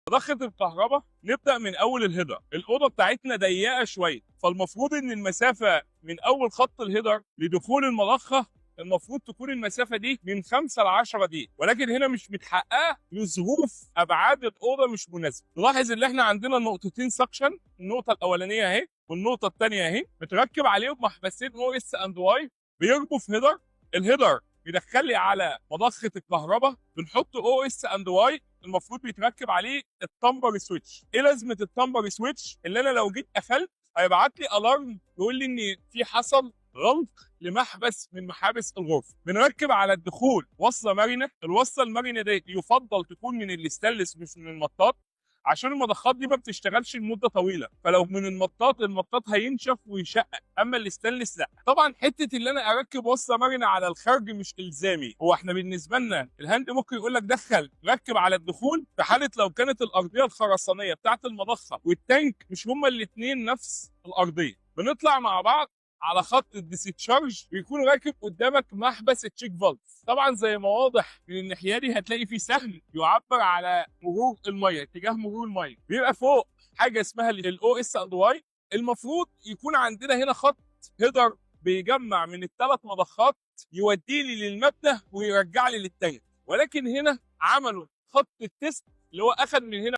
مضخة الكهرباء نبدأ من أول الهيدر. الأوضة بتاعتنا ضيقة شوية، فالمفروض إن المسافة من أول خط الهيدر لدخول المضخة المفروض تكون المسافة دي من 5 ل 10 دقيقة، ولكن هنا مش متحققة لظروف أبعاد الأوضة مش مناسبة. نلاحظ إن إحنا عندنا نقطتين سكشن، النقطة الأولانية أهي والنقطة الثانية أهي، متركب عليهم محبسين OS&Y بيربوا في هيدر. الهيدر بيدخل لي على مضخة الكهرباء، بنحط OS&Y المفروض بيتركب عليه التمبر سويتش. ايه لازمه التمبر سويتش؟ اللي انا لو جيت قفلت هيبعت لي الارم يقول لي ان في حصل غلق لمحبس من محابس الغرفه. بنركب على الدخول وصله مرنه، الوصله المرنه دي يفضل تكون من الاستانلس مش من المطاط، عشان المضخات دي ما بتشتغلش لمده طويله، فلو من المطاط هينشف ويشقق، اما الاستانلس لا. طبعا حته اللي انا اركب وصله مرنه على الخارج مش الزامي، هو احنا بالنسبه لنا الهاند ممكن يقول لك دخل ركب على الدخول في حاله لو كانت الارضيه الخرسانيه بتاعت المضخه والتانك مش هما الاثنين نفس الارضيه. بنطلع مع بعض على خط الديسيتشارج، بيكون راكب قدامك محبس التشيك فالف. طبعا زي ما واضح من الناحيه دي هتلاقي فيه سهم يعبر على مرور الميه، اتجاه مرور الميه. بيبقى فوق حاجه اسمها OS&Y. المفروض يكون عندنا هنا خط هيدر بيجمع من الثلاث مضخات يودي لي للمبنى ويرجع لي للتانك، ولكن هنا عملوا خط التست اللي هو اخذ من هنا